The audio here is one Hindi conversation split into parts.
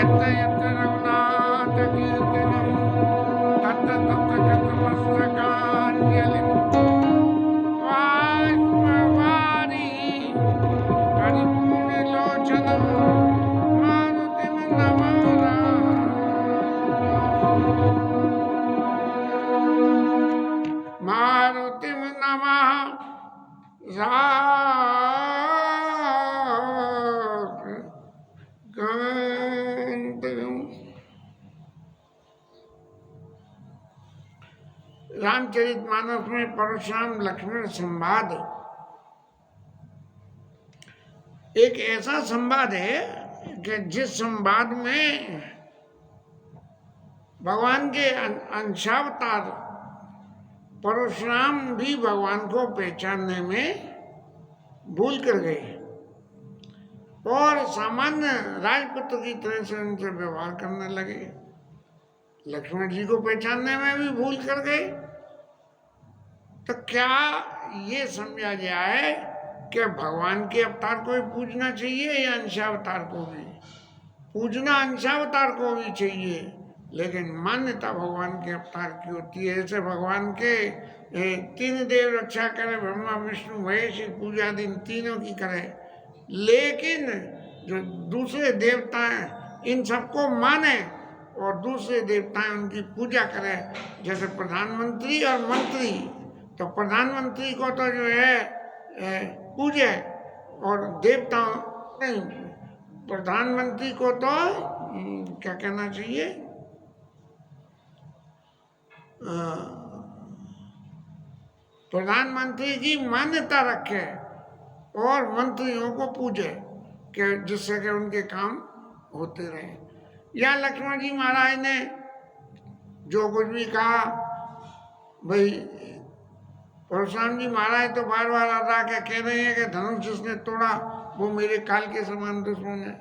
यत्र यत्र रघुनाथकीर्तनं तत्र तत्र कृतमस्तकाञ्जलिं बाष्पवारि परिपूर्णलोचनं मारुतिं नमामि। मारुतिं नमः रामचरितमानस में परशुराम लक्ष्मण संवाद एक ऐसा संवाद है कि जिस संवाद में भगवान के अंशावतार परशुराम भी भगवान को पहचानने में भूल कर गए और सामान्य राजपुत्र की तरह से उनसे व्यवहार करने लगे। लक्ष्मण जी को पहचानने में भी भूल कर गए। तो क्या ये समझा जाए कि भगवान के अवतार को ही पूजना चाहिए या अंशावतार को भी? पूजना अंशावतार को भी चाहिए, लेकिन मान्यता भगवान के अवतार की होती है। जैसे भगवान के तीन देव रक्षा करे, ब्रह्मा विष्णु महेश, पूजा दिन तीनों की करे, लेकिन जो दूसरे देवता हैं इन सबको माने और दूसरे देवताएं उनकी पूजा करें। जैसे प्रधानमंत्री और मंत्री, तो प्रधानमंत्री को तो जो है पूजे और देवताओं नहीं, प्रधानमंत्री को तो क्या कहना चाहिए, प्रधानमंत्री की मान्यता रखे और मंत्रियों को पूजे कि जिससे कि उनके काम होते रहे। या लक्ष्मण जी महाराज ने जो कुछ भी कहा, भाई परशुराम जी महाराज तो बार बार आता के कह रहे हैं कि धनुष जिसने तोड़ा वो मेरे काल के समान दुश्मन है,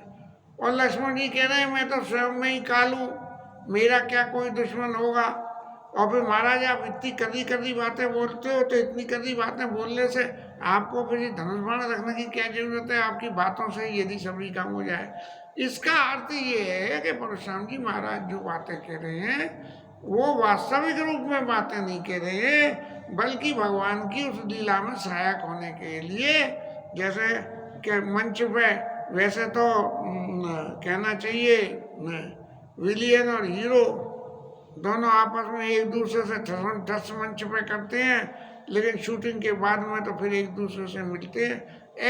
और लक्ष्मण जी कह रहे हैं मैं तो स्वयं में ही काल हूँ, मेरा क्या कोई दुश्मन होगा। और फिर महाराज आप इतनी कड़ी कड़ी बातें बोलते हो, तो इतनी कड़ी बातें बोलने से आपको फिर धनुष बाण रखने की क्या जरूरत है, आपकी बातों से यदि सभी काम हो जाए। इसका अर्थ ये है कि परशुराम जी महाराज जो बातें कह रहे हैं वो वास्तविक रूप में बातें नहीं कह रहे हैं, बल्कि भगवान की उस लीला में सहायक होने के लिए। जैसे कि मंच पे वैसे तो कहना चाहिए विलियन और हीरो दोनों आपस में एक दूसरे से ठस मंच पे करते हैं, लेकिन शूटिंग के बाद में तो फिर एक दूसरे से मिलते हैं।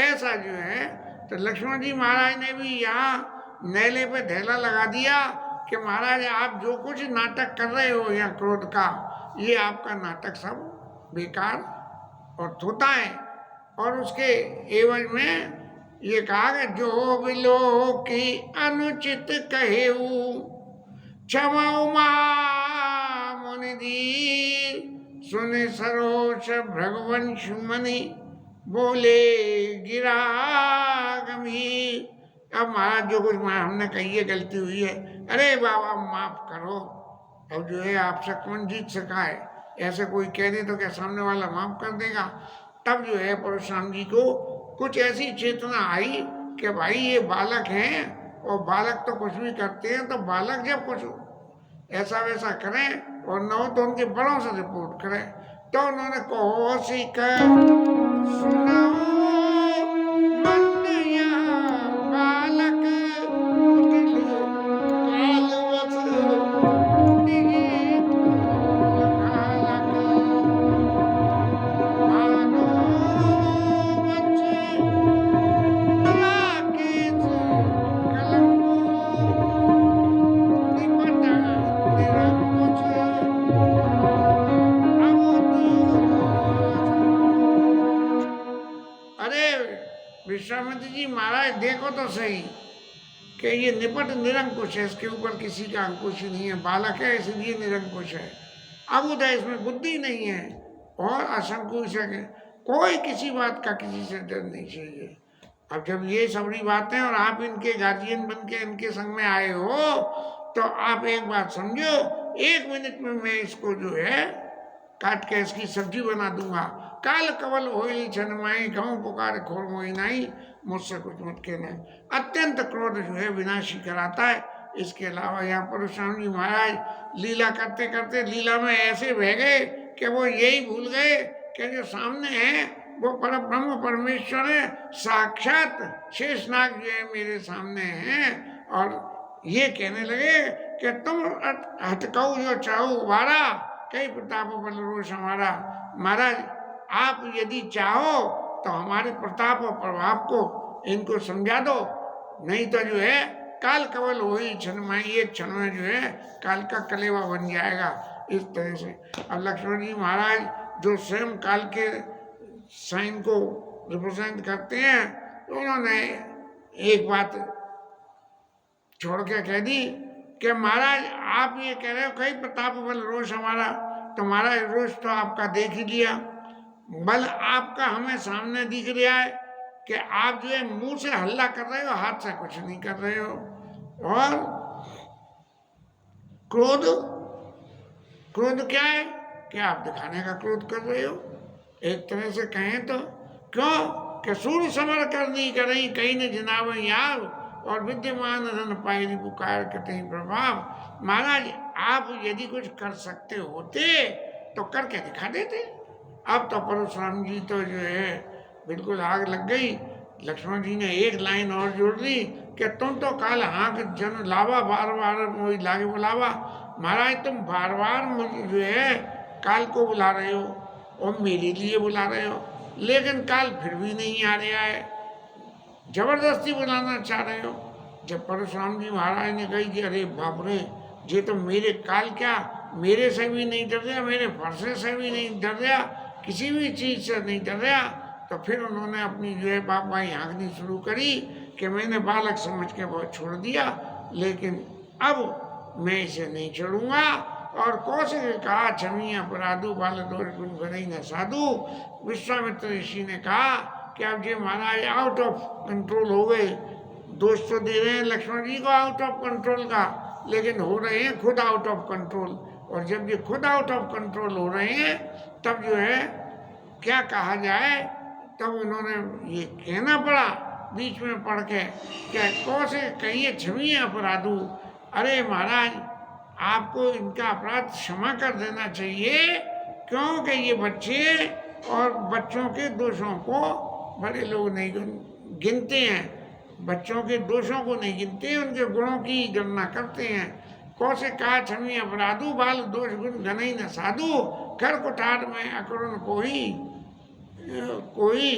ऐसा जो है, तो लक्ष्मण जी महाराज ने भी यहाँ नेले पे ढेला लगा दिया कि महाराज आप जो कुछ नाटक कर रहे हो यहाँ क्रोध का, ये आपका नाटक सब बेकार और धोता है। और उसके एवज में ये कहा कि जो बिलो की अनुचित कहेऊ क्षमाऊ मुनिधीर, सुने सरोष भृगवंश मणि बोले गिरा गंभीर। अब महाराज जो कुछ हमने कही है गलती हुई है, अरे बाबा माफ करो। अब जो है आपसे कौन जीत सका है, ऐसे कोई कह दे तो क्या सामने वाला माफ कर देगा। तब जो है परशुराम जी को कुछ ऐसी चेतना आई कि भाई ये बालक हैं और बालक तो कुछ भी करते हैं, तो बालक जब कुछ ऐसा वैसा करें और न हो तो उनके बड़ों से रिपोर्ट करें। तो उन्होंने कौशिक सुनाओ विश्वामित्र जी महाराज देखो तो सही कि ये निपट निरंकुश है, इसके ऊपर किसी का अंकुश नहीं है, बालक है इसलिए निरंकुश है, अबुध है, इसमें बुद्धि नहीं है और असंकुश है, कोई किसी बात का किसी से डर नहीं चाहिए। अब जब ये सबरी बातें और आप इनके गार्जियन बन के इनके संग में आए हो, तो आप एक बात समझो, 1 मिनट में मैं इसको जो है काट के इसकी सब्जी बना दूंगा। काल कवल होई छनमाई, गाँव पुकार खोर मोई नाई, मुझसे कुछ मत कहना। अत्यंत क्रोध जो है विनाशी कराता है, इसके अलावा यहाँ परशुराम जी महाराज लीला करते करते लीला में ऐसे बह गए कि वो यही भूल गए कि जो सामने है वो पर ब्रह्म परमेश्वर है, साक्षात शेषनाग जो है मेरे सामने हैं। और ये कहने लगे कि तुम हटकऊ जो चाहो उबारा, कई प्रताप बल रोष हमारा। महाराज आप यदि चाहो तो हमारे प्रताप और प्रभाव को इनको समझा दो, नहीं तो जो है काल कवल हो ही क्षण में, एक क्षण में जो है काल का कलेवा बन जाएगा। इस तरह से अब लक्ष्मण जी महाराज जो स्वयं काल के साइन को रिप्रेजेंट करते हैं, तो उन्होंने एक बात छोड़ के कह दी कि महाराज आप ये कह रहे हो कई प्रताप बल रोष हमारा, तो महाराज रोष तो आपका देख ही लिया, बल आपका हमें सामने दिख रहा है कि आप जो है मुंह से हल्ला कर रहे हो, हाथ से कुछ नहीं कर रहे हो। और क्रोध, क्रोध क्या है कि आप दिखाने का क्रोध कर रहे हो। एक तरह से कहें तो क्यों कि सूर समर करनी करें कहीं न जनाव यार, और विद्यमान रन पायरी पुकार कटे प्रभाव। महाराज आप यदि कुछ कर सकते होते तो करके दिखा देते। अब तो परशुराम जी तो जो है बिल्कुल आग लग गई। लक्ष्मण जी ने एक लाइन और जोड़ दी कि तुम तो काल हाँक जन लावा, बार बार मोई लागे बुलावा। महाराज तुम बार बार मुझे जो है काल को बुला रहे हो और मेरे लिए बुला रहे हो, लेकिन काल फिर भी नहीं आ रहा है, जबरदस्ती बुलाना चाह रहे हो। जब परशुराम जी महाराज ने कही कि अरे बाप रे, ये तो मेरे काल क्या मेरे से भी नहीं डर रहा, मेरे फरसे से भी नहीं डर रहा, किसी भी चीज़ से नहीं डर रहा, तो फिर उन्होंने अपनी जो है बाप भाई हाँकनी शुरू करी कि मैंने बालक समझ के बहुत छोड़ दिया, लेकिन अब मैं इसे नहीं छोड़ूंगा। और कौशिक ने कहा क्षमी अपराधु बाल दोष गुण भरई न साधु। विश्वामित्र ऋषि ने कहा कि अब ये महाराज आउट ऑफ कंट्रोल हो गए, दोष तो दे रहे हैं लक्ष्मण जी को आउट ऑफ कंट्रोल का, लेकिन हो रहे हैं खुद आउट ऑफ कंट्रोल। और जब ये खुद आउट ऑफ कंट्रोल हो रहे हैं तब जो है क्या कहा जाए, तब उन्होंने ये कहना पड़ा बीच में पढ़ के क्या कौशे कहिए क्षमी अपराधु। अरे महाराज आपको इनका अपराध क्षमा कर देना चाहिए, क्योंकि ये बच्चे और बच्चों के दोषों को बड़े लोग नहीं गिनते हैं, बच्चों के दोषों को नहीं गिनते हैं, उनके गुणों की गणना करते हैं। कौशे कहा क्षमी अपराधु बाल दोष गुण घनई न साधु। कर कुठार में अकरुण कोई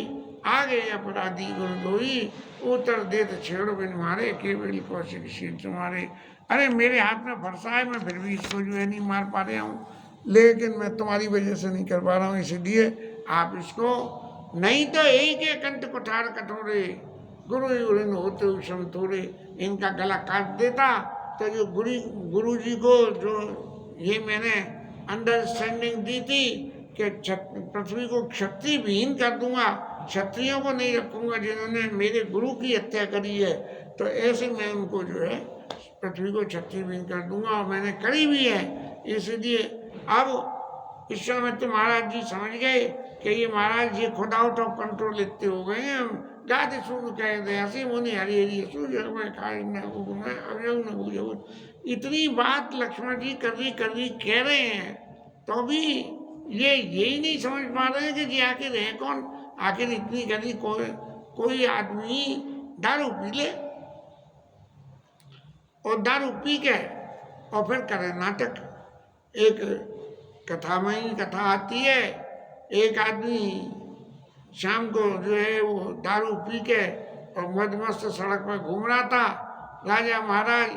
आगे अपराधी गुण दोई। उत्तर देत छेड़ बिन मारे केवल कौशिक शील तुम्हारे। अरे मेरे हाथ में फरसा है, मैं फिर भी इसको जो है नहीं मार पा रहा हूँ, लेकिन मैं तुम्हारी वजह से नहीं कर पा रहा हूँ, इसलिए आप इसको, नहीं तो यही के कंठ कुठार कठोरे गुरु उड़न होते उषम थोड़े, इनका गला काट देता। तो जो गुरु जी को जो ये मैंने अंडरस्टैंडिंग दी थी कि पृथ्वी को क्षत्रिय विहीन कर दूंगा, क्षत्रियों को नहीं रखूंगा जिन्होंने मेरे गुरु की हत्या करी है, तो ऐसे मैं उनको जो है पृथ्वी को क्षत्रिय विहीन कर दूंगा, और मैंने करी भी है। इसलिए अब विश्वामित्र महाराज जी समझ गए कि ये महाराज जी खुद आउट ऑफ कंट्रोल इतने हो गए हैं। गाते सुन कह दे हसी मुनि हरी हरी इतनी बात लक्ष्मण जी कर रही कह रहे हैं, तो भी ये यही नहीं समझ पा रहे हैं कि जी आखिर है कौन। आखिर इतनी गली कोई आदमी दारू पी ले और दारू पी के और फिर करे नाटक। एक कथा में ही कथा आती है, एक आदमी शाम को जो है वो दारू पी के और मदमस्त सड़क पर घूम रहा था। राजा महाराज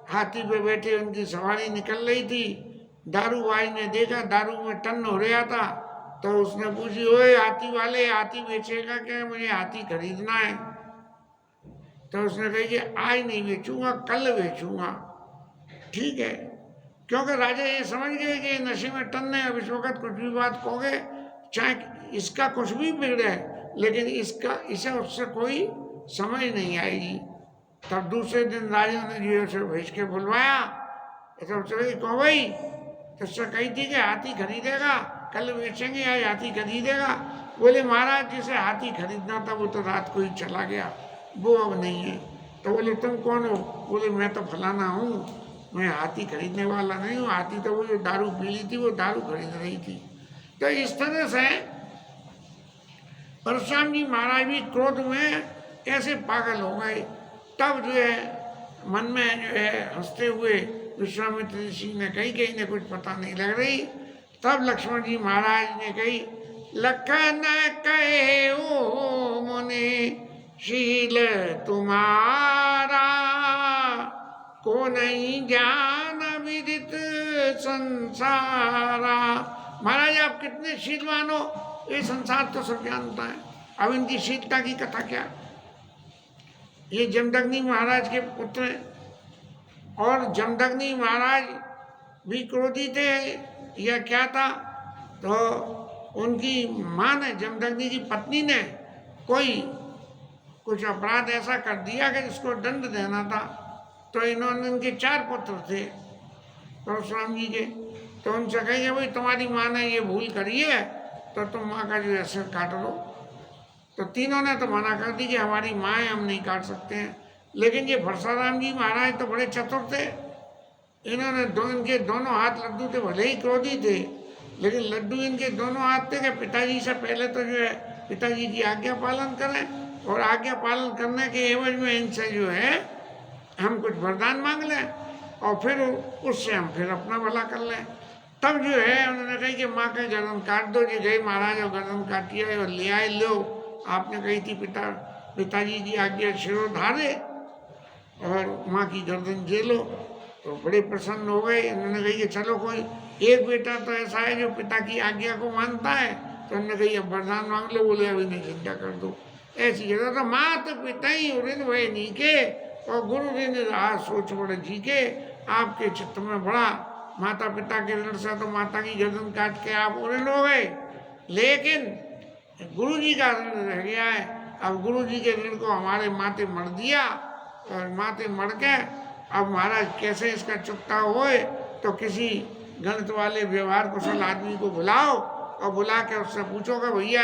हाथी पे बैठे, उनकी सवारी निकल रही थी। दारूबाज ने देखा दारू में टन हो रहा था, तो उसने पूछी, ओए हाथी वाले, हाथी बेचेगा क्या, मुझे हाथी खरीदना है। तो उसने कही कि आज नहीं बेचूंगा, कल बेचूंगा। ठीक है, क्योंकि राजा ये समझ गए कि नशे में टन है, अब इस वक्त कुछ भी बात कहोगे, चाहे इसका कुछ भी बिगड़े, लेकिन इसे उससे कोई समझ नहीं आएगी। तब दूसरे दिन राजा ने जो उसे भेज के बुलवाया, तो चले कहो भाई, तुझसे कही थी कि हाथी खरीदेगा, कल बेचेंगे, आज हाथी खरीदेगा। बोले महाराज जिसे हाथी खरीदना था वो तो रात को ही चला गया, वो अब नहीं है। तो बोले तुम कौन हो? बोले मैं तो फलाना हूँ, मैं हाथी खरीदने वाला नहीं हूँ, हाथी तो वो जो दारू पी ली थी वो दारू खरीद रही थी। तो इस तरह से परशुराम जी महाराज भी क्रोध में ऐसे पागल हो गए। तब जो है मन में जो है हंसते हुए विश्वामित्र ऋषि ने कही कि इन्हें कुछ पता नहीं लग रही। तब लक्ष्मण जी महाराज ने कही, लखन कहे ओ मुनि शील तुम्हारा, को नहीं ज्ञान विदित संसारा। महाराज आप कितने शीलवान हो, ये संसार तो सब जानता है, अब इनकी शीलता की कथा क्या। ये जमदग्नि महाराज के पुत्र हैं और जमदग्नि महाराज भी क्रोधी थे या क्या था। तो उनकी माँ ने, जमदग्नि की पत्नी ने कोई कुछ अपराध ऐसा कर दिया कि जिसको दंड देना था। तो इन्होंने, इनके 4 पुत्र थे परशुराम जी के, तो उनसे कहेंगे भाई तुम्हारी माँ ने ये भूल करी है तो तुम माँ का जो है सिर काट लो। तो तीनों ने तो मना कर दी कि हमारी माँ है, हम नहीं काट सकते हैं। लेकिन ये परशुराम जी महाराज तो बड़े चतुर थे। इन्होंने इनके दोनों हाथ लड्डू थे, भले ही क्रोधी थे लेकिन लड्डू इनके दोनों हाथ थे कि पिताजी से पहले तो जो है पिताजी की आज्ञा पालन करें और आज्ञा पालन करने के एवज में इनसे जो है हम कुछ वरदान मांग लें और फिर उससे हम फिर अपना भला कर लें। तब जो है उन्होंने कही कि माँ का गर्दन काट दो। जी गई महाराज और गर्दन काटी है और ले आए, लो आपने कही थी पिताजी की आज्ञा शिरोधारे और माँ की गर्दन जेलो। तो बड़े प्रसन्न हो गए। उन्होंने कही कि चलो कोई एक बेटा तो ऐसा है जो पिता की आज्ञा को मानता है। तो उन्होंने कही अब वरदान मांग लो। बोले अभी नहीं, चिंता कर दो। ऐसी जगह तो माँ तो पिता ही ऋण भय नीके और गुरु ऋण रहा सोच बड़े जी के। आपके चित्त में बड़ा माता पिता के ऋण से तो माता की गर्दन काट के आप ऋण हो गए, लेकिन गुरु जी का ऋण रह गया है। अब गुरु जी के ऋण को हमारे माथे मर दिया और माथे मर के अब महाराज कैसे इसका चुकता होए। तो किसी गणित वाले व्यवहार कुशल आदमी को बुलाओ और बुला के उससे पूछो कि भैया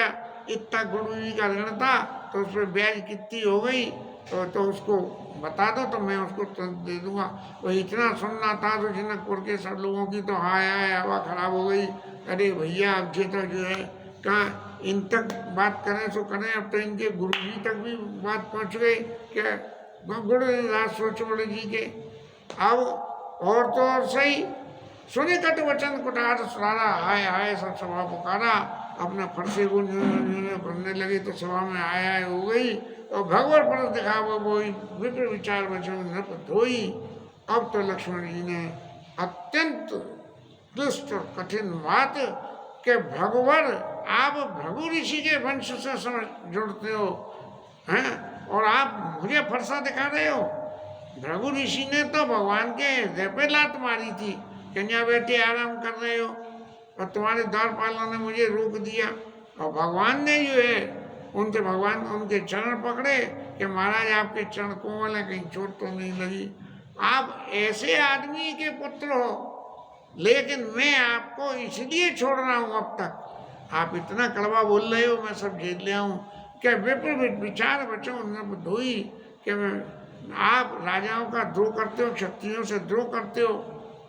इतना गुरु जी का ऋण था तो उस पर ब्याज कितनी हो गई, तो उसको बता दो तो मैं उसको तुरंत दे दूंगा। वो इतना सुनना था तो जनकपुर के सब लोगों की तो हाय हाय हवा खराब हो गई। अरे भैया अब जे तो जो है कहाँ इन तक बात करें सो करें, अब तो इनके गुरु जी तक भी बात पहुंच गई क्या गुरु राज सोच बड़े जी के। अब और तो और सही सुने कट वचन कुटार सुरारा, हाय हाय सब सभा पुकारा। अपना फरसे को भरने लगे तो सभा में हाय हाय हो गई और भगवत परस दिखावा वही विप्र विचार वचन नृप धोई। अब तो लक्ष्मण जी ने अत्यंत क्लिष्ट और कठिन बात के भगवर आप भृगु ऋषि के वंश से समझ जुड़ते हो हैं और आप मुझे फरसा दिखा रहे हो। भृगु ऋषि ने तो भगवान के हृदय पे लात मारी थी, कन्या बेटे आराम कर रहे हो और तुम्हारे द्वारपालों ने मुझे रोक दिया। और भगवान ने जो है उनसे भगवान उनके चरण पकड़े कि महाराज आपके चरण कोमल है, कहीं चोट तो नहीं लगी। आप ऐसे आदमी के पुत्र हो, लेकिन मैं आपको इसलिए छोड़ रहा हूँ। अब तक आप इतना कड़वा बोल रहे हो, मैं सब झेल लिया हूँ। क्या विप्र विचार बचो नभ धोई, कि आप राजाओं का द्रोह करते हो, क्षत्रियों से द्रोह करते हो,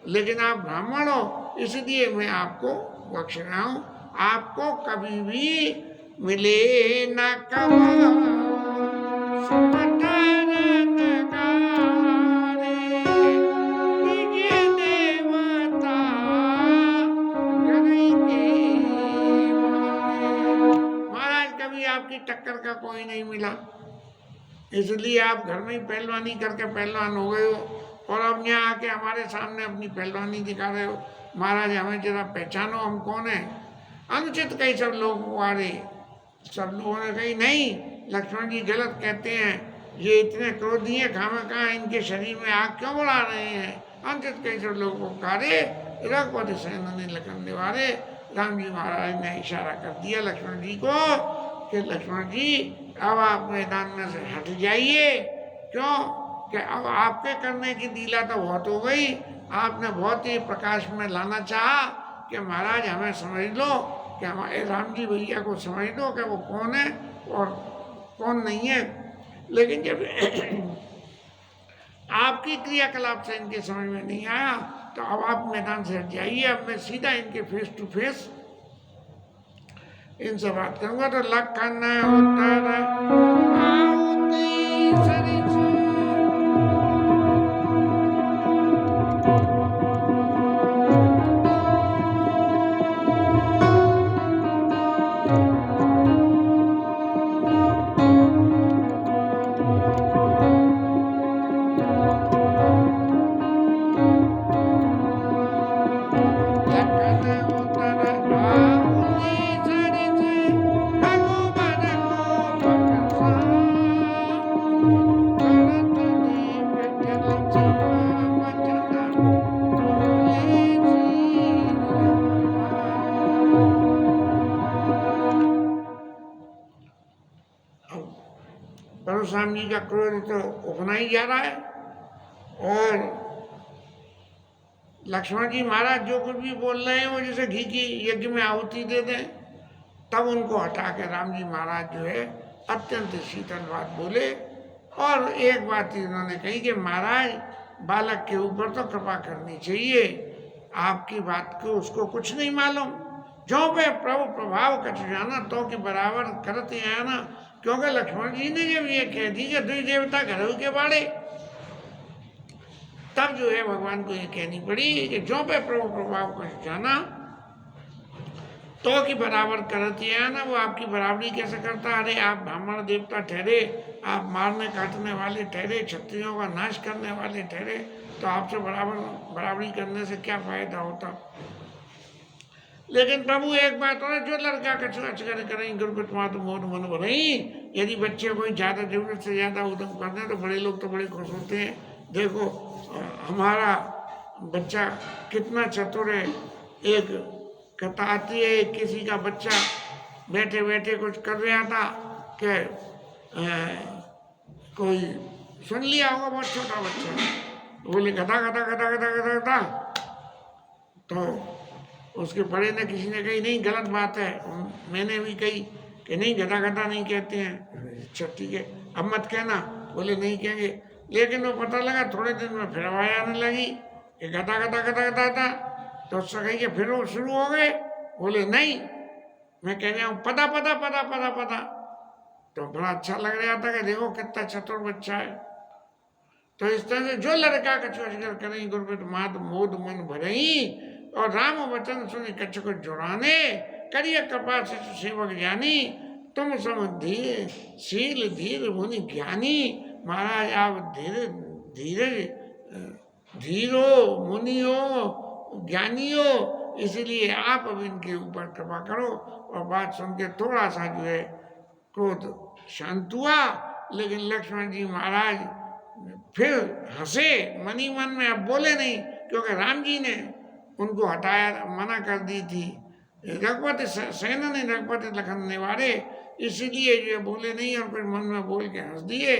लेकिन आप ब्राह्मण हो इसलिए मैं आपको बख्श रहा हूँ। आपको कभी भी मिले न महाराज कभी आपकी टक्कर का कोई नहीं मिला, इसलिए आप घर में ही पहलवानी करके पहलवान हो गए हो और अब यहाँ आके हमारे सामने अपनी पहलवानी दिखा रहे हो। महाराज हमें जरा पहचानो, हम कौन है। अनुचित कई सब लोग वारे, सब लोगों ने कही नहीं लक्ष्मण जी गलत कहते हैं, ये इतने क्रोधी हैं, खामखा इनके शरीर में आग क्यों बढ़ा रहे हैं। अनुचित कई सब लोग पुकारे रघुपति सेनानी लखन निवारे। राम जी महाराज ने इशारा कर दिया लक्ष्मण जी को कि लक्ष्मण जी अब आप मैदान में से हट जाइए। क्यों कि अब आपके करने की लीला तो बहुत हो गई, आपने बहुत ही प्रकाश में लाना चाहा कि महाराज हमें समझ लो, कि हमारे राम जी भैया को समझ लो कि वो कौन है और कौन नहीं है। लेकिन जब आपकी क्रियाकलाप से इनके समझ में नहीं आया तो अब आप मैदान से हट जाइए, अब मैं सीधा इनके फेस टू फेस इनसे बात करूंगा। तो लखन उत्तर आउती सरिस परशुराम जी का क्रोध तो उफना ही जा रहा है और लक्ष्मण जी महाराज जो कुछ भी बोल रहे हैं वो जैसे घी की यज्ञ में आहुति दे दें। तब उनको हटा के राम जी महाराज जो है अत्यंत शीतल बात बोले और एक बात उन्होंने कही कि महाराज बालक के ऊपर तो कृपा करनी चाहिए, आपकी बात को उसको कुछ नहीं मालूम। जो पे प्रभु प्रभाव कछ जाना तो कि बराबर करते आना, क्योंकि लक्ष्मण जी ने जब ये कह दी कि दुई देवता घरों के बाड़े, तब जो है भगवान को ये कहनी पड़ी कि जो पे प्रभु प्रभाव कछ जाना तो कि बराबर करती है ना, वो आपकी बराबरी कैसे करता। अरे आप ब्राह्मण देवता ठहरे, आप मारने काटने वाले ठहरे, क्षत्रियों का नाश करने वाले ठहरे, तो आपसे बराबरी करने से क्या फायदा होता। लेकिन प्रभु एक बात और, जो लड़का कछु अचकर करें गुरकुट मात मोद मन भरई, यदि बच्चे कोई ज़्यादा जरूरत से ज़्यादा उद्यम करते हैं तो बड़े लोग तो बड़े खुश होते हैं। देखो हमारा बच्चा कितना चतुर है। एक कथा आती है, किसी का बच्चा बैठे बैठे कुछ कर रहा था कि कोई सुन लिया होगा, बहुत छोटा बच्चा बोले गधा गधा गधा गधा गधा गधा, तो उसके बड़े ने किसी ने कही नहीं गलत बात है, मैंने भी कही कि नहीं गधा गधा नहीं कहते हैं। अच्छा ठीक है अब मत कहना, बोले नहीं कहेंगे। लेकिन वो पता लगा थोड़े दिन में फिर आवाज आने लगी कि गधा गधा गधा गधा था, तो उससे कही कि फिर वो शुरू हो गए, बोले नहीं मैं कह रहा हूँ पता पता पता पता पता। तो बड़ा अच्छा लग रहा था कि देखो कितना चतुर बच्चा है। तो इस तरह से जो लड़का कछु अजगर करें गुरबित मात मोद मन भरई, और राम वचन सुनि कछु को जुड़ाने, करिय कृपा से सेवक ज्ञानी, तुम सम धीर शील धीर मुनि ज्ञानी। महाराज आप धीरे धीरे धीरो मुनियो ज्ञानियो, इसलिए आप अब इनके ऊपर कृपा करो। और बात सुन के थोड़ा सा जो है क्रोध शांत हुआ, लेकिन लक्ष्मण जी महाराज फिर हंसे मनी मन में, अब बोले नहीं क्योंकि राम जी ने उनको हटाया, मना कर दी थी। रघुपति सेना ने रघुपति लखन निवारे, इसीलिए जो बोले नहीं और फिर मन में बोल के हंस दिए।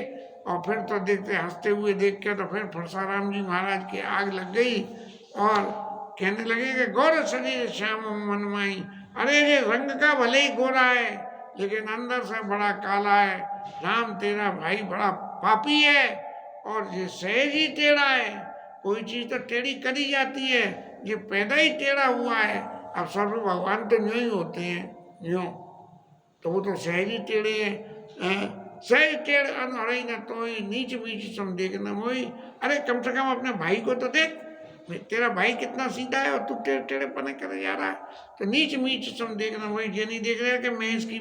और फिर तो देखते हंसते हुए देख के तो फिर परशुराम जी महाराज की आग लग गई और कहने लगे कि गौर शरीर श्याम मन माई, अरे ये रंग का भले ही गोरा है लेकिन अंदर से बड़ा काला है। राम तेरा भाई बड़ा पापी है और ये सहज ही टेढ़ा है। कोई चीज तो टेढ़ी करी जाती है, ये पैदा ही टेढ़ा हुआ है। अब सर्व भगवान तो यूं ही होते हैं, यूं तो वो तो सहज ही टेढ़े हैं। सहज टेढ़ अनहरई न तो नीच बीच सम देखना मोई। अरे कम से कम अपने भाई को तो देख, तेरा भाई कितना सीधा है और तू टेढ़े टेढ़े पने करे जा रहा है। तो नीच मीच सम देखना मोई, ये नहीं देख रहा कि मैं इसकी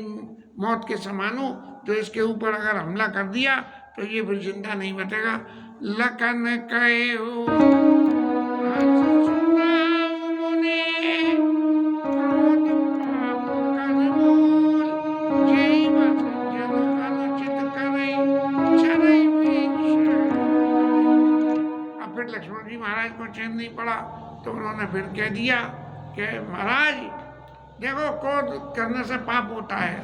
मौत के समान हूँ, तो इसके ऊपर अगर हमला कर दिया तो ये फिर जिंदा नहीं बचेगा। लखन कहे हो लक्ष्मण जी महाराज को चैन नहीं पड़ा, तो उन्होंने फिर कह दिया कि महाराज देखो क्रोध करने से पाप होता है,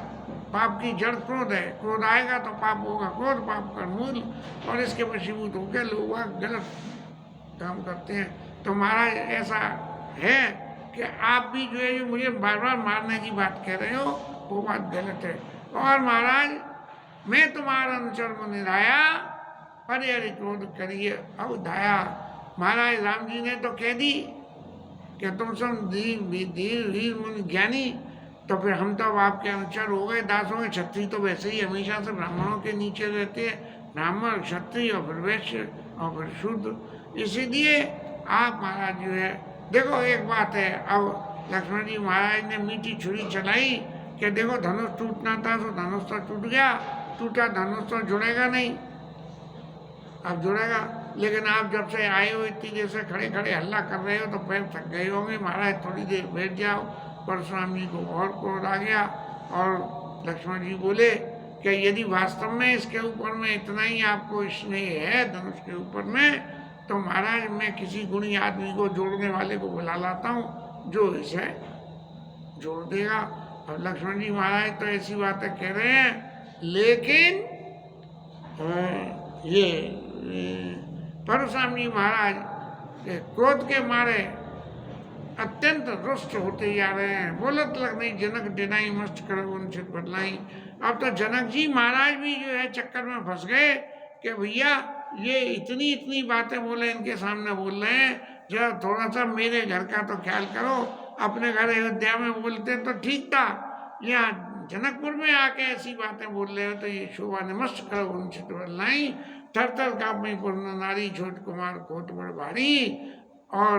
पाप की जड़ क्रोध है, क्रोध आएगा तो पाप होगा, क्रोध पाप का मूल, और इसके वशीभूत होकर लोग गलत काम करते हैं। तो महाराज ऐसा है कि आप भी जो है जो मुझे बार बार मारने की बात कह रहे हो वो बात गलत है। और महाराज मैं तुम्हारा अनुचर मुनिराया, अरे अरे क्रोध करिए अब दया। महाराज राम जी ने तो कह दी कि तुम सब धीर वीर मुनि ज्ञानी, तो फिर हम तो अब आपके अनुचर हो गए, दास हो गए। क्षत्रिय तो वैसे ही हमेशा से ब्राह्मणों के नीचे रहते हैं, ब्राह्मण क्षत्रिय और फिर वैश्य और फिर शूद्र। इसीलिए आप महाराज जो है, देखो एक बात है, अब लक्ष्मण जी महाराज ने मीठी छुरी चलाई कि देखो धनुष टूटना था तो धनुष तो टूट गया, टूटा धनुष तो जुड़ेगा नहीं, अब जुड़ेगा। लेकिन आप जब से आए हो इतनी देर से खड़े खड़े हल्ला कर रहे हो तो पैर थक गए होंगे, महाराज थोड़ी देर बैठ जाओ। परशुराम जी को और क्रोध आ गया और लक्ष्मण जी बोले कि यदि वास्तव में इसके ऊपर में इतना ही आपको स्नेह है धनुष के ऊपर में, तो महाराज मैं किसी गुणी आदमी को जोड़ने वाले को बुला लाता हूँ जो इसे जोड़ देगा। अब लक्ष्मण जी महाराज तो ऐसी बातें कह रहे हैं, लेकिन ये परशुराम जी महाराज क्रोध के मारे अत्यंत रुष्ट होते जा रहे हैं। बोलत लग नहीं जनक डिनाई मस्त कर उनसे बदलाई। अब तो जनक जी महाराज भी जो है चक्कर में फंस गए कि भैया ये इतनी इतनी बातें बोले, इनके सामने बोल रहे हैं, जरा थोड़ा सा मेरे घर का तो ख्याल करो। अपने घर अयोध्या में बोलते तो ठीक था, यहाँ जनकपुर में आके ऐसी बातें बोल रहे हो तो ये शोभा ने मस्त करो उनसे बदलाई। थर थर कांपी पूर्ण नारी छोट कुमार कोट बड़ भारी। और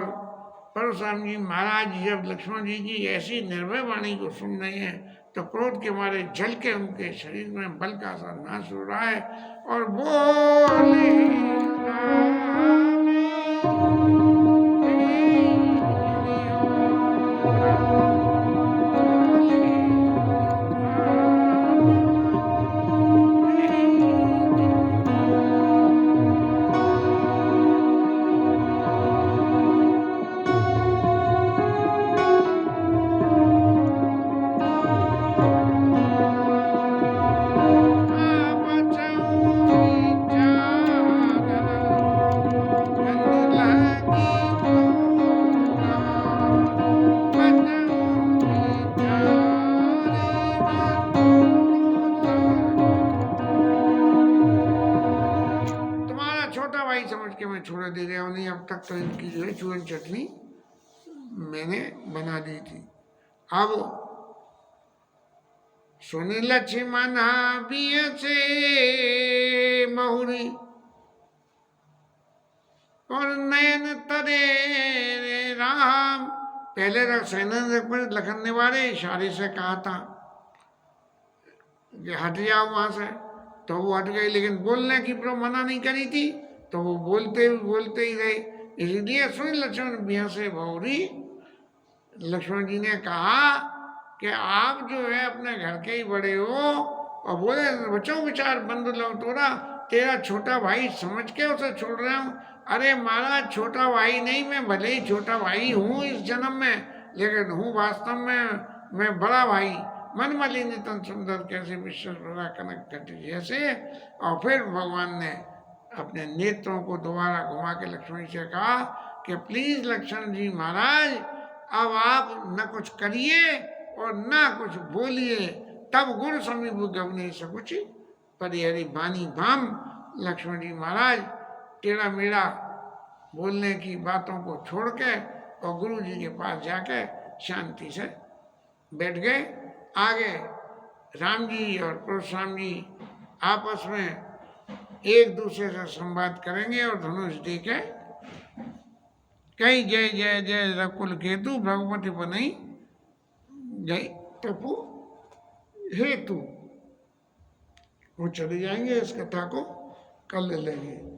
परशुराम जी महाराज जब लक्ष्मण जी की ऐसी निर्भय वाणी को सुन रहे हैं तो क्रोध के मारे जल के उनके शरीर में बल का सा नाश हो रहा है और बोले छोड़ दे रहा हूँ, नहीं अब तक तो इनकी जो है चूरन चटनी मैंने बना दी थी। अब सुनी लक्ष्मण बिय से महुरी और नयन तरे राम। पहले लखन ने वाले इशारे से कहा था कि हट जाओ वहां से, तो वो हट गई, लेकिन बोलने की मना नहीं करी थी तो वो बोलते ही रहे। इसलिए सुन लक्ष्मण बिया से भौरी, लक्ष्मण जी ने कहा कि आप जो है अपने घर के ही बड़े हो और बोले बच्चों विचार बंद लो तोरा, तेरा छोटा भाई समझ के उसे छोड़ रहा हूँ। अरे महाराज छोटा भाई नहीं, मैं भले ही छोटा भाई हूँ इस जन्म में, लेकिन हूँ वास्तव में मैं बड़ा भाई। मन मलिनी तन सुंदर कैसे विश्वास बड़ा कनक कटी जैसे। और फिर भगवान ने अपने नेत्रों को दोबारा घुमा के लक्ष्मण से कहा कि प्लीज लक्ष्मण जी महाराज अब आप न कुछ करिए और न कुछ बोलिए, तब गुरु समीप गवने सकुच परिहरी बानी भाम। लक्ष्मण जी महाराज टेढ़ा मेढ़ा बोलने की बातों को छोड़ के और गुरु जी के पास जाके शांति से बैठ गए। आगे राम जी और परशुराम जी आपस में एक दूसरे से संवाद करेंगे और धनुष दे के कई जय जय जय रकुल केतु भगवती बनई जय टपू हेतु। वो चले जाएंगे, इस कथा को कल ले लेंगे।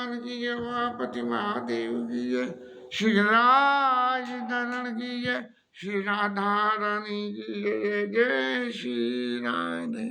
भगवान की जय, उमापति महादेव की जय, श्री राज धरण की जय, श्री राधा रानी की जय, जय श्री राधे।